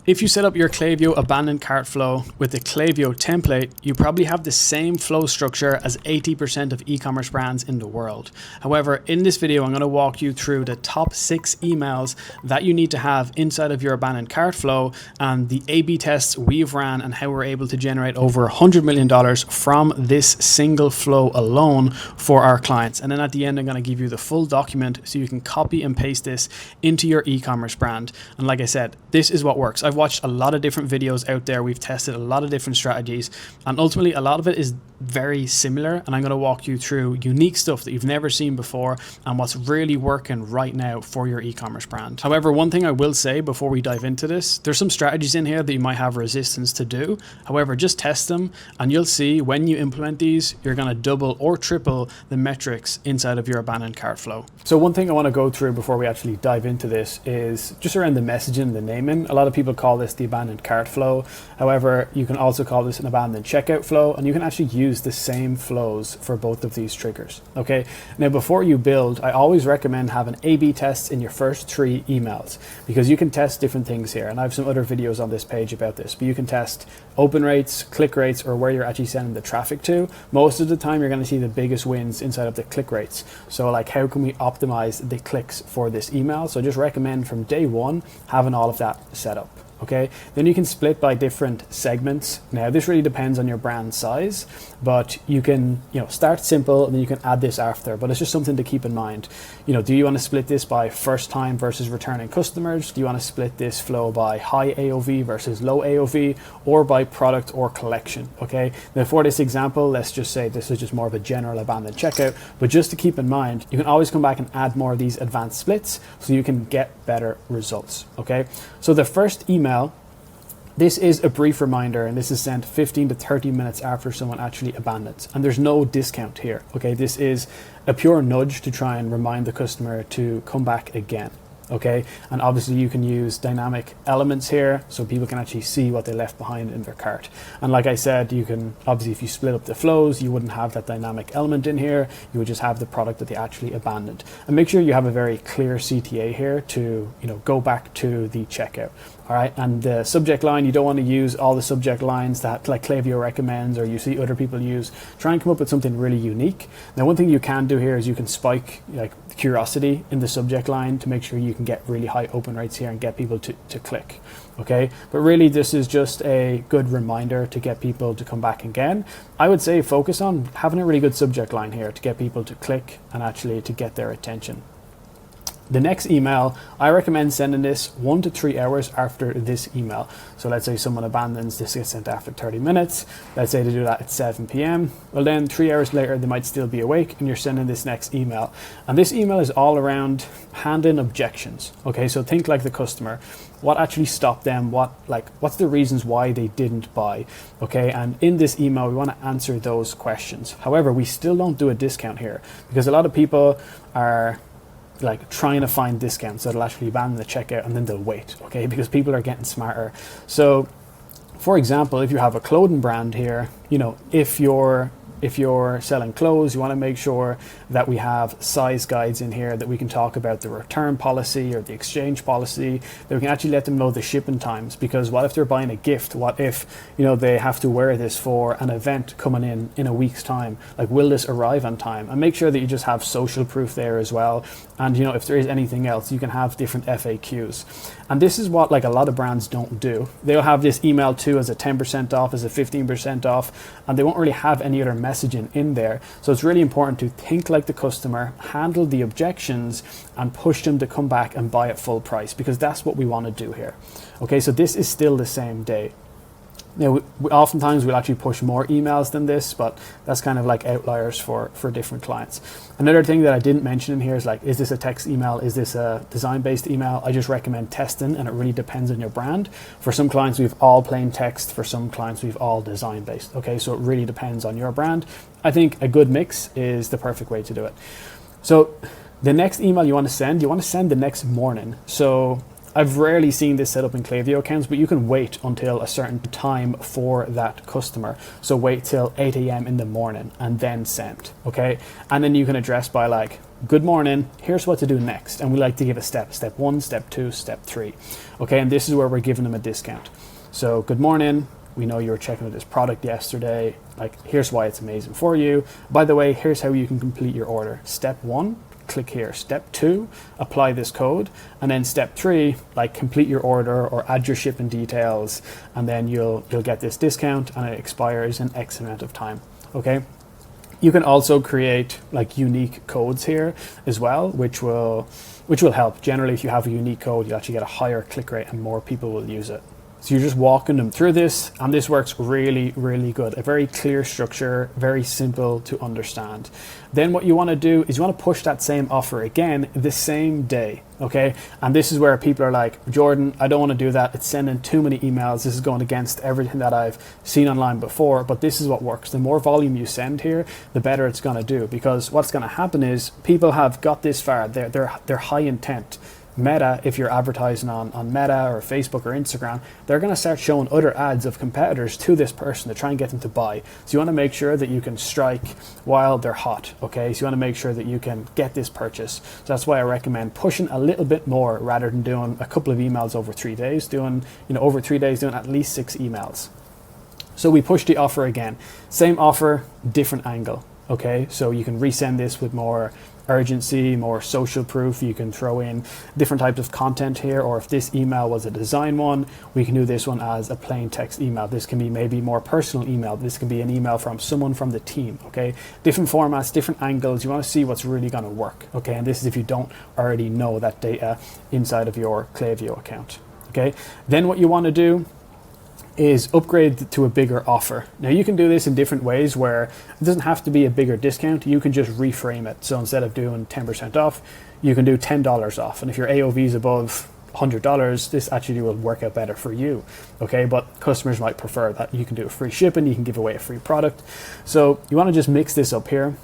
If you set up your Klaviyo abandoned cart flow with the Klaviyo template, you probably have the same flow structure as 80% of e-commerce brands in the world. However, in this video, I'm going to walk you through the top 6 emails that you need to have inside of your abandoned cart flow and the A/B tests we've ran and how we're able to generate over $100 million from this single flow alone for our clients. And then at the end, I'm going to give you the full document so you can copy and paste this into your e-commerce brand. And like I said, this is what works. I've watched a lot of different videos out there. We've tested a lot of different strategies, and ultimately a lot of it is very similar, and I'm going to walk you through unique stuff that you've never seen before and what's really working right now for your e-commerce brand. However, one thing I will say before we dive into this, there's some strategies in here that you might have resistance to do. However, just test them and you'll see when you implement these, you're going to double or triple the metrics inside of your abandoned cart flow. So one thing I want to go through before we actually dive into this is just around the messaging, the naming. A lot of people call this the abandoned cart flow. However, you can also call this an abandoned checkout flow, and you can actually use the same flows for both of these triggers. Okay, now before you build, I always recommend having A/B tests in your first 3 emails, because you can test different things here, and I have some other videos on this page about this, but you can test open rates, click rates, or where you're actually sending the traffic to. Most of the time you're going to see the biggest wins inside of the click rates. So like, how can we optimize the clicks for this email? So I just recommend from day one having all of that set up. Okay, then you can split by different segments. Now this really depends on your brand size, but you can, start simple and then you can add this after, but it's just something to keep in mind. Do you want to split this by first time versus returning customers? Do you want to split this flow by high AOV versus low AOV, or by product or collection? Okay, now for this example, let's just say this is just more of a general abandoned checkout, but just to keep in mind, you can always come back and add more of these advanced splits so you can get better results. Okay, so the first email, this is a brief reminder, and this is sent 15 to 30 minutes after someone actually abandons, and there's no discount here. Okay, this is a pure nudge to try and remind the customer to come back again. Okay, and obviously you can use dynamic elements here so people can actually see what they left behind in their cart. And like I said, you can obviously, if you split up the flows, you wouldn't have that dynamic element in here. You would just have the product that they actually abandoned. And make sure you have a very clear CTA here to go back to the checkout. All right, and the subject line, you don't want to use all the subject lines that like Klaviyo recommends or you see other people use. Try and come up with something really unique. Now, one thing you can do here is you can spike like curiosity in the subject line to make sure you can get really high open rates here and get people to click. Okay, but really this is just a good reminder to get people to come back again. I would say focus on having a really good subject line here to get people to click and actually to get their attention. The next email, I recommend sending this 1 to 3 hours after this email. So let's say someone abandons, this gets sent after 30 minutes. Let's say they do that at 7 p.m. Well, then 3 hours later, they might still be awake and you're sending this next email. And this email is all around handling objections. Okay, so think like the customer. What actually stopped them? What's the reasons why they didn't buy? Okay, and in this email, we want to answer those questions. However, we still don't do a discount here because a lot of people are like trying to find discounts that'll actually abandon the checkout and then they'll wait, okay, because people are getting smarter. So for example, if you have a clothing brand here, if you're selling clothes, you want to make sure that we have size guides in here that we can talk about the return policy or the exchange policy, that we can actually let them know the shipping times, because what if they're buying a gift? What if they have to wear this for an event coming in a week's time? Like, will this arrive on time? And make sure that you just have social proof there as well. And if there is anything else, you can have different FAQs. And this is what like a lot of brands don't do. They'll have this email too as a 10% off, as a 15% off, and they won't really have any other messaging in there. So it's really important to think like the customer, handle the objections, and push them to come back and buy at full price, because that's what we want to do here. Okay, so this is still the same day. Now, oftentimes we'll actually push more emails than this, but that's kind of like outliers for different clients. Another thing that I didn't mention in here is like, is this a text email? Is this a design-based email? I just recommend testing, and it really depends on your brand. For some clients, we've all plain text. For some clients, we've all design-based. Okay, so it really depends on your brand. I think a good mix is the perfect way to do it. So the next email you want to send the next morning. So I've rarely seen this set up in Klaviyo accounts, but you can wait until a certain time for that customer. So wait till 8 a.m. in the morning and then send, okay? And then you can address by like, good morning, here's what to do next. And we like to give a step 1, step 2, step 3. Okay, and this is where we're giving them a discount. So good morning, we know you were checking out this product yesterday. Like, here's why it's amazing for you. By the way, here's how you can complete your order. Step 1, click here. Step 2, apply this code. And then step 3, like, complete your order or add your shipping details, and then you'll get this discount, and it expires in X amount of time. Okay. You can also create like unique codes here as well, which will help. Generally, if you have a unique code, you actually get a higher click rate and more people will use it. So you're just walking them through this, and this works really, really good. A very clear structure, very simple to understand. Then what you want to do is you want to push that same offer again the same day, okay? And this is where people are like, Jordan, I don't want to do that. It's sending too many emails. This is going against everything that I've seen online before, but this is what works. The more volume you send here, the better it's going to do, because what's going to happen is people have got this far. They're high intent. Meta, if you're advertising on Meta or Facebook or Instagram, they're going to start showing other ads of competitors to this person to try and get them to buy. So you want to make sure that you can strike while they're hot, okay? So you want to make sure that you can get this purchase. So that's why I recommend pushing a little bit more rather than doing a couple of emails over 3 days, doing at least 6 emails. So we push the offer again. Same offer, different angle, okay? So you can resend this with more urgency, more social proof. You can throw in different types of content here, or if this email was a design one, we can do this one as a plain text email. This can be maybe more personal email. This can be an email from someone from the team, okay? Different formats, different angles. You want to see what's really going to work, okay? And this is if you don't already know that data inside of your Klaviyo account, okay? Then what you want to do is upgrade to a bigger offer. Now you can do this in different ways where it doesn't have to be a bigger discount. You can just reframe it. So instead of doing 10% off, you can do $10 off. And if your AOV is above $100, this actually will work out better for you. Okay, but customers might prefer that. You can do a free shipping, you can give away a free product. So you want to just mix this up here.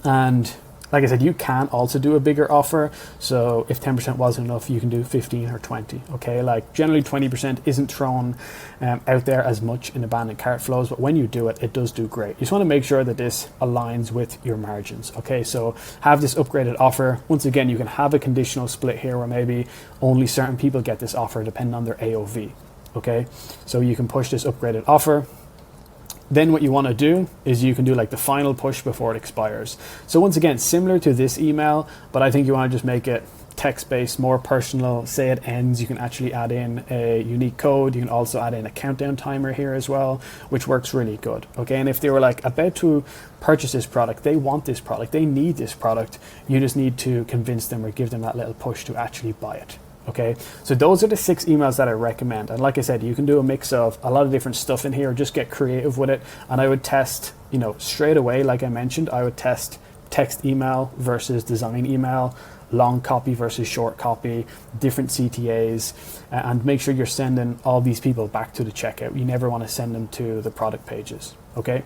And like I said, you can also do a bigger offer. So if 10% wasn't enough, you can do 15 or 20. Okay, like generally 20% isn't thrown out there as much in abandoned cart flows, but when you do it, it does do great. You just want to make sure that this aligns with your margins. Okay, so have this upgraded offer. Once again, you can have a conditional split here where maybe only certain people get this offer depending on their AOV. Okay, so you can push this upgraded offer. Then what you want to do is you can do like the final push before it expires. So once again, similar to this email, but I think you want to just make it text-based, more personal. Say it ends, you can actually add in a unique code. You can also add in a countdown timer here as well, which works really good. Okay, and if they were like about to purchase this product, they want this product, they need this product, you just need to convince them or give them that little push to actually buy it. Okay, so those are the 6 emails that I recommend. And like I said, you can do a mix of a lot of different stuff in here, just get creative with it. And I would test, straight away, like I mentioned, I would test text email versus design email, long copy versus short copy, different CTAs, and make sure you're sending all these people back to the checkout. You never want to send them to the product pages, okay?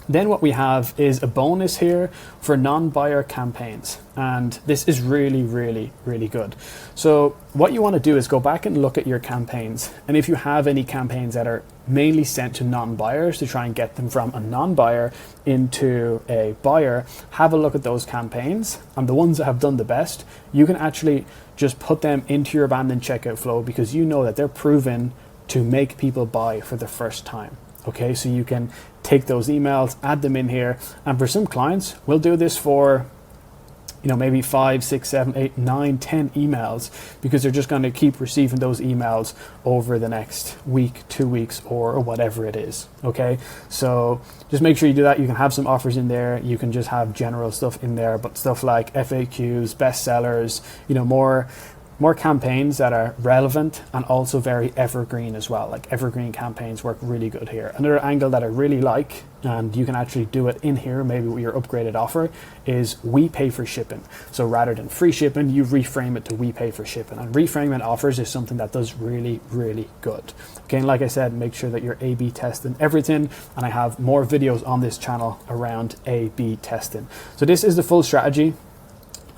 Then what we have is a bonus here for non-buyer campaigns. And this is really, really, really good. So what you want to do is go back and look at your campaigns. And if you have any campaigns that are mainly sent to non-buyers to try and get them from a non-buyer into a buyer, have a look at those campaigns. And the ones that have done the best, you can actually just put them into your abandoned checkout flow, because you know that they're proven to make people buy for the first time. Okay, so you can take those emails, add them in here. And for some clients, we'll do this for, maybe 5, 6, 7, 8, 9, 10 emails, because they're just going to keep receiving those emails over the next week, 2 weeks, or whatever it is. Okay, so just make sure you do that. You can have some offers in there. You can just have general stuff in there, but stuff like FAQs, bestsellers, more campaigns that are relevant and also very evergreen as well. Like evergreen campaigns work really good here. Another angle that I really like, and you can actually do it in here, maybe with your upgraded offer, is we pay for shipping. So rather than free shipping, you reframe it to we pay for shipping. And reframing offers is something that does really, really good. Okay, and like I said, make sure that you're A/B testing everything. And I have more videos on this channel around A/B testing. So this is the full strategy.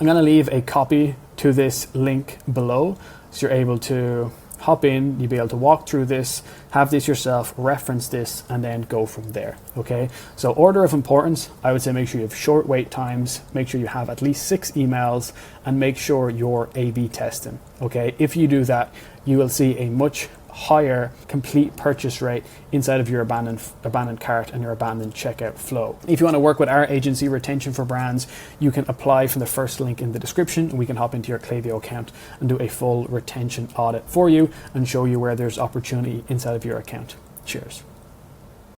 I'm going to leave a copy to this link below, so you're able to hop in, you'll be able to walk through this, have this yourself, reference this, and then go from there. Okay, so order of importance, I would say make sure you have short wait times, make sure you have at least 6 emails, and make sure you're A/B testing. Okay, if you do that, you will see a much higher complete purchase rate inside of your abandoned cart and your abandoned checkout flow. If you want to work with our agency, Retention for Brands, you can apply from the first link in the description, and we can hop into your Klaviyo account and do a full retention audit for you and show you where there's opportunity inside of your account. Cheers.